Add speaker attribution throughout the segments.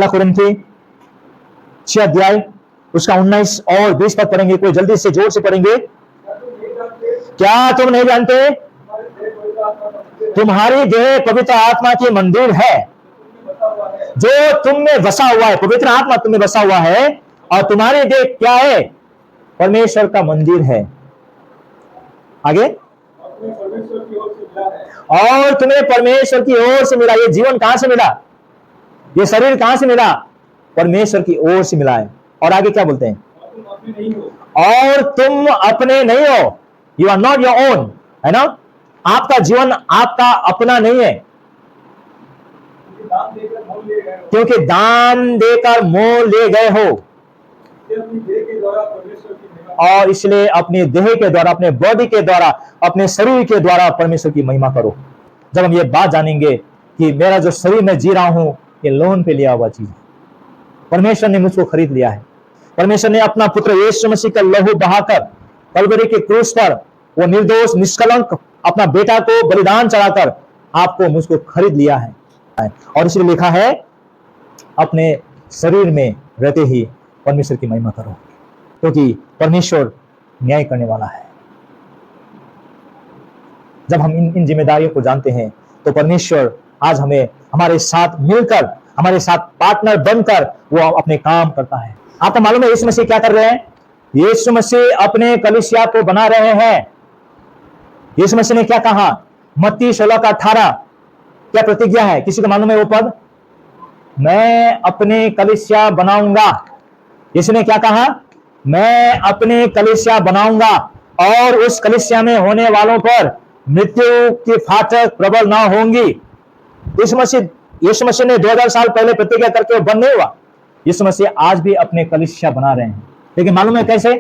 Speaker 1: पहला कुरिन्थी 6 अध्याय उसका 19 और 20 तक पढ़ेंगे। कोई जल्दी से जोर से पढ़ेंगे। क्या तुम नहीं जानते तुम्हारी देह पवित्र आत्मा की मंदिर है जो तुम में बसा हुआ है। पवित्र आत्मा तुम में बसा हुआ है और तुम्हारी देह क्या है? परमेश्वर का मंदिर है। आगे, और तुम्हें परमेश्वर की ओर से मिला। ये जीवन कहां से मिला? ये शरीर कहां से मिला? परमेश्वर की ओर से मिला है। और आगे क्या बोलते हैं? और तुम अपने नहीं हो। You are not your own, है ना? आपका जीवन आपका अपना नहीं है, क्योंकि दान देकर मोल ले गए हो, और इसलिए अपने देह के द्वारा, अपने बॉडी के द्वारा, अपने शरीर के द्वारा परमेश्वर की महिमा करो। जब हम ये बात जानेंगे कि मेरा जो शरीर में जी रहा हूं ये लोन पे लिया हुआ चीज है, परमेश्वर ने मुझको खरीद लिया है। परमेश्वर ने अपना पुत्र यीशु मसीह का लहू बहाकर कलवरी के क्रूस पर वो निर्दोष निष्कलंक अपना बेटा को बलिदान चढ़ाकर आपको मुझको खरीद लिया है। और इसलिए लिखा है अपने शरीर में रहते ही परमेश्वर की महिमा करो, क्योंकि परमेश्वर न्याय करने वाला है। जब हम इन जिम्मेदारियों को जानते हैं तो परमेश्वर आज हमें हमारे साथ मिलकर, हमारे साथ पार्टनर बनकर वो अपने काम करता है। आपको मालूम है यीशु मसीह क्या कर रहे हैं? यीशु मसीह अपने कलीसिया को बना रहे हैं। यीशु मसीह ने क्या कहा? मत्ती 16:18 क्या प्रतिज्ञा है? किसी को मालूम है वो पद? मैं अपने कलीसिया बनाऊंगा। यीशु ने क्या कहा? मैं अपने कलीसिया बनाऊंगा और उस कलीसिया में होने वालों पर मृत्यु की फाटक प्रबल ना होंगी। यीशु मसीह ने 2000 साल पहले प्रतिज्ञा करके वो बंद नहीं हुआ। यीशु मसीह आज भी अपने कलीसिया बना रहे हैं, लेकिन मालूम है कैसे?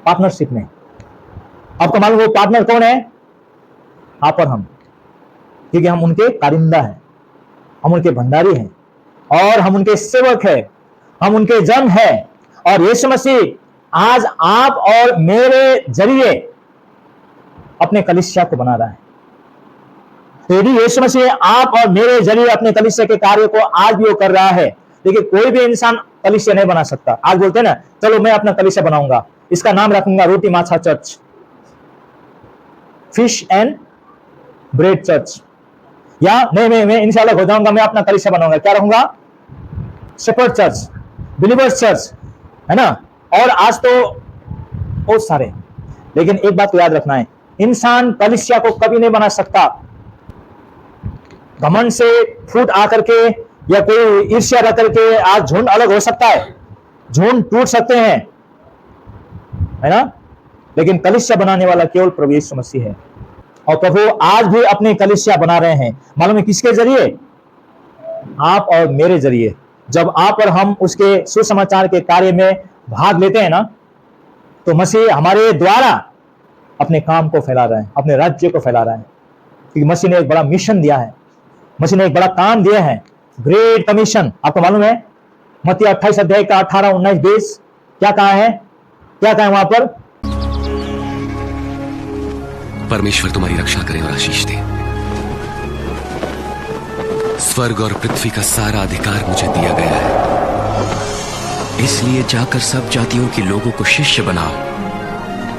Speaker 1: पार्टनरशिप में। आपको मालूम वो पार्टनर कौन है? आप और हम, क्योंकि हम उनके कारिंदा हैं, हम उनके भंडारी हैं और हम उनके सेवक हैं, हम उनके जन हैं। और यीशु मसीह आज आप और मेरे जरिए अपने कलीसिया को बना रहा है। तो यदि यीशु मसीह आप और मेरे जरिए अपने कलीसिया के कार्य को आज भी वो कर रहा है, लेकिन कोई भी इंसान कलीसिया नहीं बना सकता। आज बोलते हैं ना, चलो मैं अपना कलीसिया बनाऊंगा, इसका नाम रखूंगा रोटी माछा church, fish and bread church, या नहीं मैं इनसे अलग हो जाऊंगा, मैं अपना कलीसिया बनाऊंगा, क्या रखूंगा? शेपर्ड चर्च, बिलीवर्स चर्च, है ना? और आज तो बहुत सारे। लेकिन एक बात को याद रखना है, इंसान कलीसिया को कभी नहीं बना सकता। घमंड से फूट आकर के या कोई ईर्ष्या रख करके आज झुंड अलग हो सकता है, झुंड टूट सकते हैं, है ना? लेकिन कलीसिया बनाने वाला केवल प्रभु यीशु मसीह है। और प्रभु आज भी अपने कलीसिया बना रहे हैं। मालूम है किसके जरिए? आप और मेरे जरिए। जब आप और हम उसके सुसमाचार के कार्य में भाग लेते हैं ना, तो मसीह हमारे द्वारा अपने काम को फैला रहे हैं, अपने राज्य को फैला रहे हैं, क्योंकि मसीह ने एक बड़ा मिशन दिया है, मसीह ने एक बड़ा काम दिया है, ग्रेट कमीशन। आपको मालूम है मत्ती 28 अध्याय का 18, 19, 20 क्या कहा है? क्या कहा है वहां पर?
Speaker 2: परमेश्वर तुम्हारी रक्षा करे और आशीष दे। स्वर्ग और पृथ्वी का सारा अधिकार मुझे दिया गया है, इसलिए जाकर सब जातियों के लोगों को शिष्य बनाओ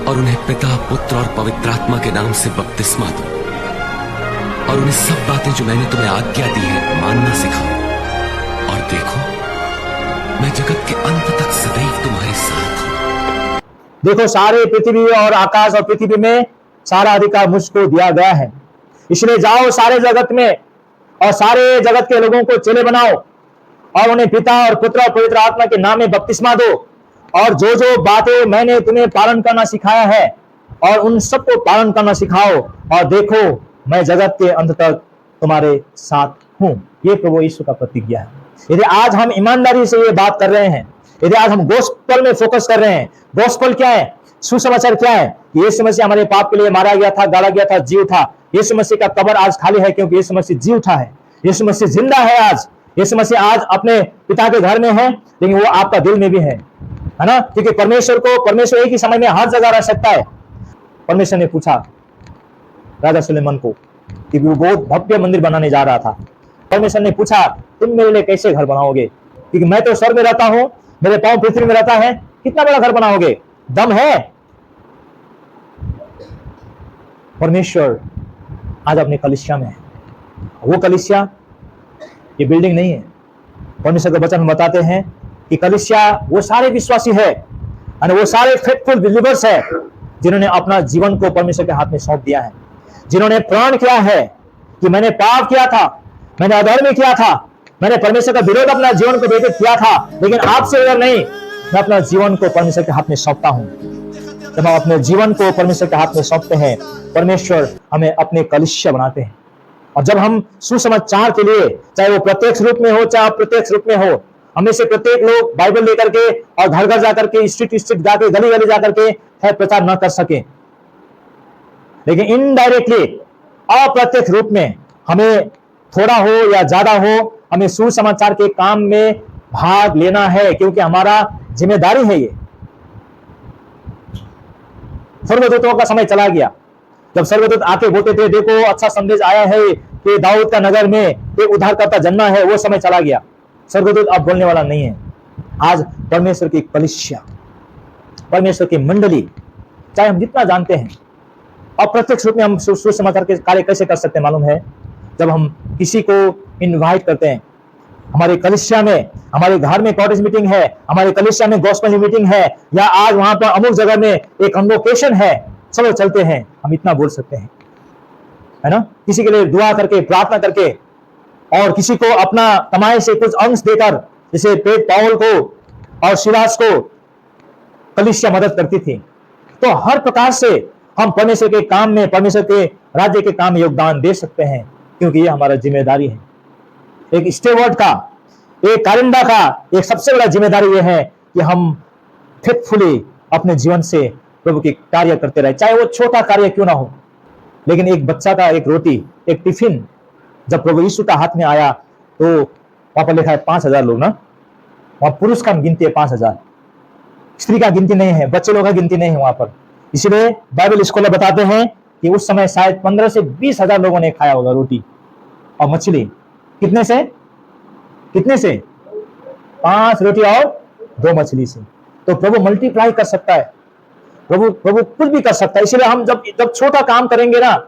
Speaker 2: और उन्हें पिता, पुत्र और पवित्र आत्मा के नाम से बपतिस्मा दो, और उन्हें सब बातें जो मैंने तुम्हें आज्ञा दी है मानना सिखाओ। और देखो, मैं जगत के अंत तक सदैव तुम्हारे साथ हूं।
Speaker 1: देखो, सारे पृथ्वी और आकाश और पृथ्वी में सारा अधिकार मुझको दिया गया है, इसलिए जाओ सारे जगत में और सारे जगत के लोगों को चेले बनाओ और उन्हें पिता और पुत्र और पवित्र आत्मा के नाम में बपतिस्मा दो, और जो जो बातें मैंने तुम्हें पालन करना सिखाया है और उन सबको पालन करना सिखाओ, और देखो मैं जगत के अंत तक तुम्हारे साथ हूं। ये प्रभु यीशु का प्रतिज्ञा है। यदि आज हम ईमानदारी से ये बात कर रहे हैं, यदि आज हम गोस्पेल में फोकस कर रहे हैं, गोस्पेल क्या है? सुसमाचार क्या है? यीशु मसीह हमारे पाप के लिए मारा गया था, गाड़ा गया था, जीव था। यीशु मसीह का कब्र आज खाली है, क्योंकि यीशु मसीह जी उठा है, यीशु मसीह जिंदा है। आज यीशु मसीह आज अपने पिता के घर में है, लेकिन वो आपका दिल में भी है ना? क्योंकि परमेश्वर एक ही समय में हर जगह रह सकता है। परमेश्वर ने पूछा राजा सुलेमान को कि वो बहुत भव्य मंदिर बनाने जा रहा था, परमेश्वर ने पूछा, तुम मेरे लिए कैसे घर बनाओगे? क्योंकि मैं तो स्वर्ग में रहता हूं, मेरे पांव पृथ्वी में रहता है, कितना बड़ा घर बनाओगे? दम है? परमेश्वर आज अपने कलीसिया में है। वो कलीसिया ये बिल्डिंग नहीं है। परमेश्वर के वचन बताते हैं कि कलीसिया वो सारे विश्वासी है और वो सारे फेथफुल बिलीवर्स है जिन्होंने अपना जीवन को परमेश्वर के हाथ में सौंप दिया है, जिन्होंने प्रण किया है कि मैंने पाप किया था, मैंने अधर्म किया था, मैंने परमेश्वर का विरोध अपना जीवन को व्यतीत किया था, लेकिन आपसे अगर नहीं, मैं अपना जीवन को परमेश्वर के हाथ में सौंपता हूं। जब हम अपने जीवन को परमेश्वर के हाथ में सौंपते हैं, परमेश्वर हमें अपने कलीसिया बनाते हैं। और जब हम सुसमाचार के लिए, चाहे वो प्रत्यक्ष रूप में हो चाहे अप्रत्यक्ष रूप में हो, हमें से प्रत्येक लोग बाइबल लेकर के और घर घर जाकर के, स्ट्रीट स्ट्रीट जाके, गली गली जाकर के है प्रचार न कर सके, लेकिन इनडायरेक्टली अप्रत्यक्ष रूप में हमें थोड़ा हो या ज्यादा हो, हमें सुसमाचार के काम में भाग लेना है, क्योंकि हमारा जिम्मेदारी है ये। स्वर्गदूतों का समय चला गया, जब स्वर्गदूत आके बोलते थे, देखो अच्छा संदेश आया है कि दाऊद का नगर में एक उद्धारकर्ता जन्मा है, वो समय चला गया। स्वर्गदूत अब बोलने वाला नहीं है। आज परमेश्वर की कलीसिया, परमेश्वर की मंडली, चाहे हम जितना जानते हैं, अप्रत्यक्ष रूप में हम सुसमाचार के कार्य कैसे कर सकते हैं मालूम है? जब हम किसी को इनवाइट करते हैं, हमारे कलीसिया में, हमारे घर में कॉटेज मीटिंग है, हमारे कलीसिया में गॉस्पेल मीटिंग है, या आज वहां पर अमुक जगह में एक कन्वोकेशन है, चलो चलते हैं, हम इतना बोल सकते हैं, है ना? किसी के लिए दुआ करके, प्रार्थना करके, और किसी को अपना कमाई से कुछ अंश देकर, जैसे पेट पाउल को और सिलास को कलीसिया मदद करती थी। तो हर प्रकार से हम परमेश्वर के काम में, परमेश्वर के राज्य के काम में योगदान दे सकते हैं, क्योंकि ये हमारा जिम्मेदारी है। एक स्टेवर्ड का, एक कारिंदा का एक सबसे बड़ा जिम्मेदारी यह है कि हम फेथफुली अपने जीवन से प्रभु के कार्य करते रहे, चाहे वो छोटा कार्य क्यों ना हो। लेकिन एक बच्चा का एक रोटी, एक टिफिन जब प्रभु यीशु का हाथ में आया, तो वहां पर लिखा है 5000 लोग ना, वहां पुरुष का गिनती है 5000, स्त्री का गिनती नहीं है, बच्चे लोग का गिनती नहीं है वहां पर। इसलिए बाइबल स्कॉलर बताते हैं कि उस समय शायद 15 से 20,000 लोगों ने खाया होगा रोटी और मछली। कितने से? 5 रोटी और 2 मछली से। तो प्रभु मल्टीप्लाई कर सकता है, प्रभु कुछ भी कर सकता है। इसलिए हम जब छोटा काम करेंगे ना,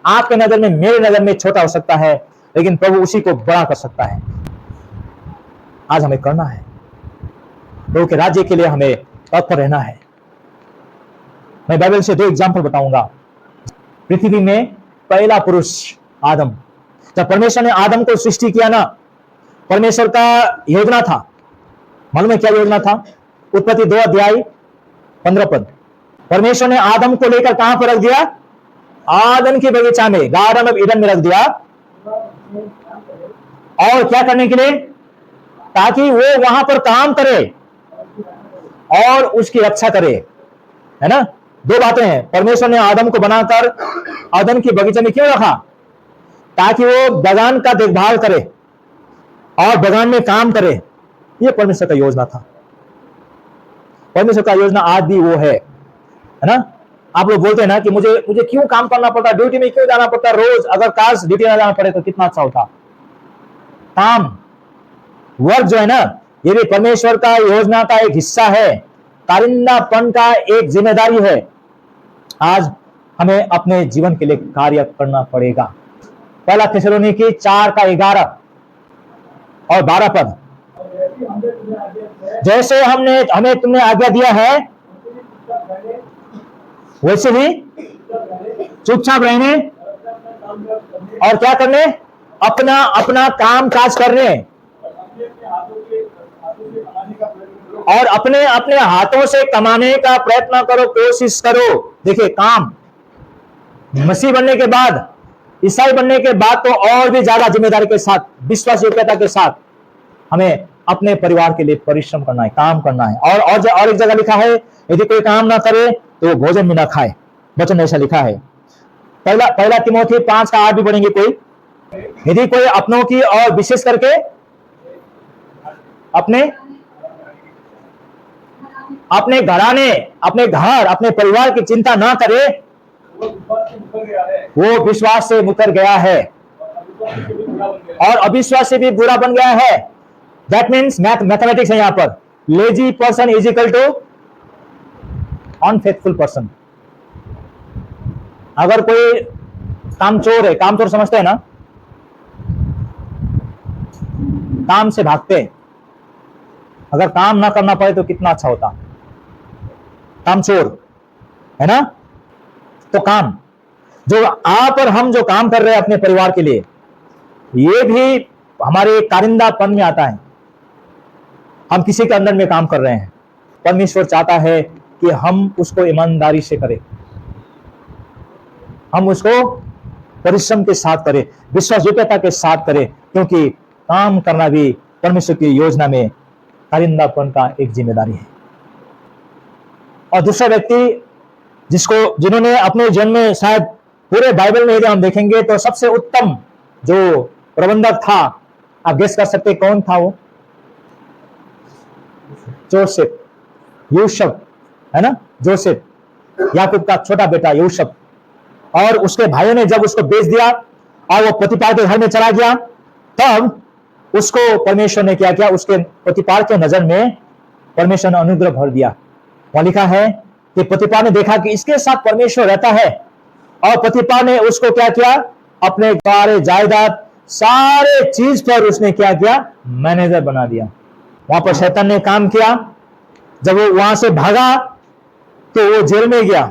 Speaker 1: आपके नजर में, मेरे नजर में छोटा हो सकता है, लेकिन प्रभु उसी को बड़ा कर सकता है। आज हमें करना है, प्रभु के राज्य के लिए हमें तत्पर रहना है। मैं बाइबल से 2 एग्जाम्पल बताऊंगा। पृथ्वी में पहला पुरुष आदम, जब परमेश्वर ने आदम को सृष्टि किया ना, परमेश्वर का योजना था, मालूम है क्या योजना था? उत्पत्ति 2 अध्याय 15 पद। परमेश्वर ने आदम को लेकर कहां पर रख दिया? आदम के बगीचा में, गार्डन ऑफ ईडन में रख दिया। और क्या करने के लिए? ताकि वो वहां पर काम करे और उसकी रक्षा करे, है ना? 2 बातें हैं। परमेश्वर ने आदम को बनाकर आदम के बगीचे में क्यों रखा? ताकि वो बगान का देखभाल करे और बगान में काम करे। ये परमेश्वर का योजना था। परमेश्वर का योजना आज भी वो है ना? आप लोग बोलते हैं ना कि मुझे क्यों काम करना पड़ता, ड्यूटी में क्यों जाना पड़ता रोज? अगर काश ड्यूटी ना जाना पड़े तो कितना अच्छा होता। काम, वर्क जो है ना, ये भी परमेश्वर का योजना का एक हिस्सा है, कारिंदापन का एक जिम्मेदारी है। आज हमें अपने जीवन के लिए कार्य करना पड़ेगा। पहला थिस्सलुनीकी 4:11 और 12 पद। जैसे हमें तुमने आज्ञा दिया है, वैसे ही चुपचाप रहने और क्या करने? अपना काम काज करने और अपने हाथों से कमाने का प्रयत्न करो, कोशिश करो। देखिए, काम, मसीह बनने के बाद, ईसाई बनने के बाद तो और भी ज्यादा जिम्मेदारी के साथ, विश्वास योग्यता के साथ हमें अपने परिवार के लिए परिश्रम करना है, काम करना है। और एक जगह लिखा है, यदि कोई काम ना करे तो वो भोजन भी ना खाए। वचन ऐसा लिखा है। पहला तिमोथी 5:8 भी पढ़ेंगे कोई। यदि कोई अपनों की और विशेष करके अपने घराने, अपने घर, अपने परिवार की चिंता ना करे, वो विश्वास से मुकर गया है और अविश्वासी भी बुरा बन गया है। दैट मीन्स मैथमेटिक्स है यहां पर। Lazy person is equal to unfaithful person. अगर कोई कामचोर है, कामचोर समझते हैं ना, काम से भागते हैं, अगर काम ना करना पड़े तो कितना अच्छा होता। कामचोर है ना। तो काम जो आप और हम जो काम कर रहे हैं अपने परिवार के लिए, ये भी हमारे कारिंदापन में आता है। हम किसी के अंदर में काम कर रहे हैं, परमेश्वर चाहता है कि हम उसको ईमानदारी से करें, हम उसको परिश्रम के साथ करें, विश्वासयोग्यता के साथ करें, क्योंकि काम करना भी परमेश्वर की योजना में कारिंदापन का एक जिम्मेदारी है। और दूसरा व्यक्ति जिन्होंने अपने जन्म में, शायद पूरे बाइबल में यदि हम देखेंगे तो सबसे उत्तम जो प्रबंधक था, आप गेस कर सकते कौन था वो? जोसेफ, यूसुफ है ना। जोसेफ, याकूब का छोटा बेटा यूसुफ। और उसके भाइयों ने जब उसको बेच दिया और वो पोतीफार के घर में चला गया, तब उसको परमेश्वर ने क्या किया? उसके पोतीफार के नजर में परमेश्वर ने अनुग्रह भर दिया। वहां लिखा है कि पोतीफार ने देखा कि इसके साथ परमेश्वर रहता है, और पोतीफार ने उसको क्या किया? अपने सारे जायदाद, सारे चीज पर उसने क्या किया? मैनेजर बना दिया। वहां पर शैतान ने काम किया। जब वो वहां से भागा तो वो जेल में गया।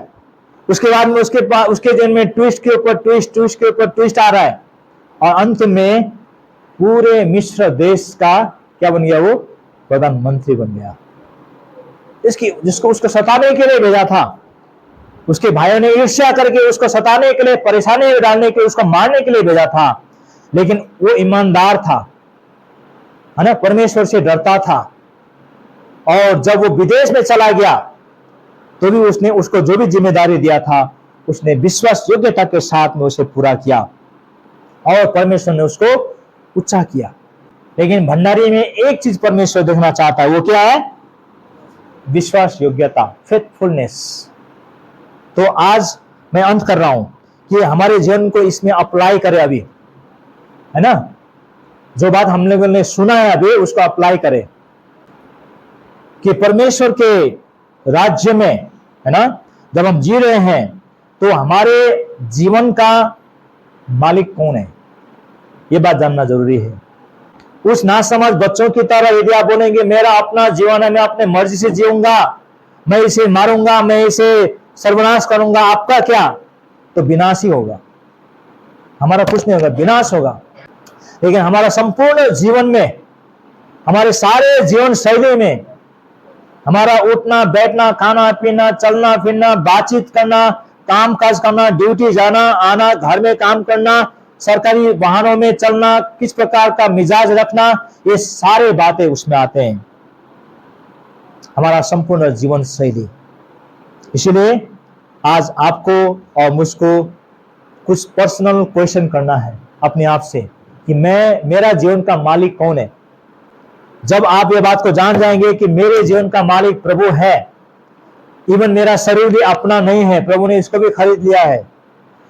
Speaker 1: उसके बाद में उसके जेल में ट्विस्ट के ऊपर ट्विस्ट, ट्विस्ट के ऊपर ट्विस्ट आ रहा है, और अंत में पूरे मिस्र देश का क्या बन गया? वो प्रधानमंत्री बन गया। जिसको उसको सताने के लिए भेजा था, उसके भाइयों ने ईर्ष्या करके उसको सताने के लिए, परेशानी में डालने के लिए, उसको मारने के लिए भेजा था, लेकिन वो ईमानदार था, है ना, परमेश्वर से डरता था। और जब वो विदेश में चला गया तो भी उसने उसको जो भी जिम्मेदारी दिया था, उसने विश्वास योग्यता के साथ में उसे पूरा किया, और परमेश्वर ने उसको ऊंचा किया। लेकिन भंडारी में एक चीज परमेश्वर देखना चाहता है, वो क्या है? विश्वास योग्यता, फेथफुलनेस। तो आज मैं अंत कर रहा हूं कि हमारे जीवन को इसमें अप्लाई करें अभी, है ना। जो बात हम लोगों ने सुना है अभी, उसको अप्लाई करें कि परमेश्वर के राज्य में, है ना, जब हम जी रहे हैं तो हमारे जीवन का मालिक कौन है, ये बात जानना जरूरी है। उस नासमझ बच्चों की तरह यदि आप बोलेंगे मेरा अपना जीवन है, मैं अपने मर्जी से जीऊंगा, मैं इसे मारूंगा, मैं इसे सर्वनाश करूंगा, आपका क्या? तो विनाश ही होगा, हमारा कुछ नहीं होगा, विनाश होगा। लेकिन हमारा संपूर्ण जीवन में, हमारे सारे जीवन शैली में, हमारा उठना बैठना, खाना पीना, चलना फिरना, बातचीत करना, काम काज करना, ड्यूटी जाना आना, घर में काम करना, सरकारी वाहनों में चलना, किस प्रकार का मिजाज रखना, ये सारे बातें उसमें आते हैं, हमारा संपूर्ण जीवन शैली। इसलिए आज आपको और मुझको कुछ पर्सनल क्वेश्चन करना है अपने आप से कि मेरा जीवन का मालिक कौन है। जब आप ये बात को जान जाएंगे कि मेरे जीवन का मालिक प्रभु है, इवन मेरा शरीर भी अपना नहीं है, प्रभु ने इसको भी खरीद लिया है,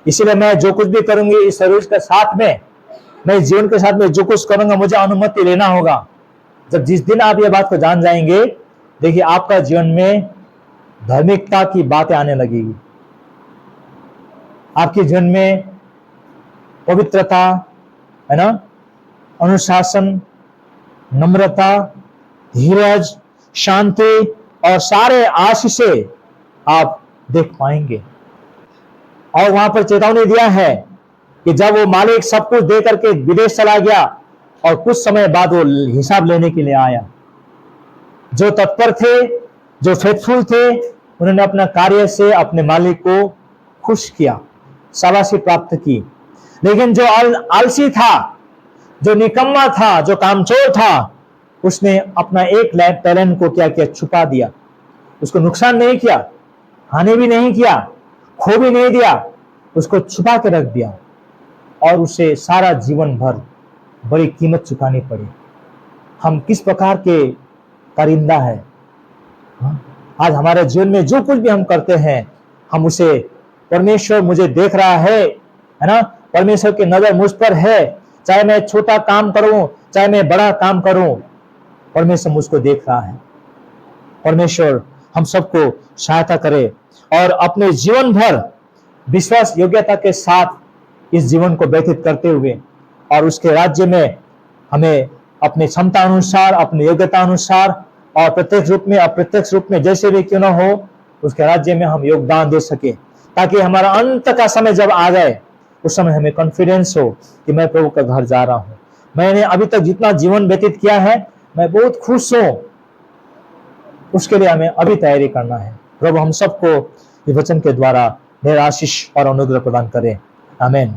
Speaker 1: इसलिए मैं जो कुछ भी करूंगी इस शरीर के साथ में, मैं इस जीवन के साथ में जो कुछ करूंगा मुझे अनुमति लेना होगा। जब जिस दिन आप ये बात को जान जाएंगे, देखिए आपका जीवन में धार्मिकता की बातें आने लगेगी, आपके जीवन में पवित्रता, है ना, अनुशासन, नम्रता, धीरज, शांति और सारे आशीषें आप देख पाएंगे। और वहां पर चेतावनी दिया है कि जब वो मालिक सब कुछ दे करके विदेश चला गया और कुछ समय बाद वो हिसाब लेने के लिए आया, जो तत्पर थे, जो फेथफुल थे, उन्होंने अपना कार्य से अपने मालिक को खुश किया, शाबाशी प्राप्त की। लेकिन जो आलसी था, जो निकम्मा था, जो कामचोर था, उसने अपना एक टैलेंट को क्या किया? छुपा दिया। उसको नुकसान नहीं किया, हानि भी नहीं किया, खो भी नहीं दिया, उसको छुपा के रख दिया, और उसे सारा जीवन भर बड़ी कीमत चुकानी पड़ी। हम किस प्रकार के कारिंदा है? आज हमारे जीवन में जो कुछ भी हम करते हैं, हम उसे परमेश्वर मुझे देख रहा है ना, परमेश्वर की नजर मुझ पर है, चाहे मैं छोटा काम करूं, चाहे मैं बड़ा काम करूं, परमेश्वर मुझको देख रहा है। परमेश्वर हम सबको सहायता करे और अपने जीवन भर विश्वास योग्यता के साथ इस जीवन को व्यतीत करते हुए और उसके राज्य में हमें अपनी क्षमता अनुसार, अपनी योग्यता अनुसार और प्रत्यक्ष रूप में अप्रत्यक्ष रूप में जैसे भी क्यों ना हो, उसके राज्य में हम योगदान दे सके, ताकि हमारा अंत का समय जब आ जाए उस समय हमें कॉन्फिडेंस हो कि मैं प्रभु का घर जा रहा हूं। मैंने अभी तक जितना जीवन व्यतीत किया है मैं बहुत खुश हूं, उसके लिए हमें अभी तैयारी करना है। प्रभु हम सबको इस वचन के द्वारा मेरा आशीष और अनुग्रह प्रदान करें। आमीन।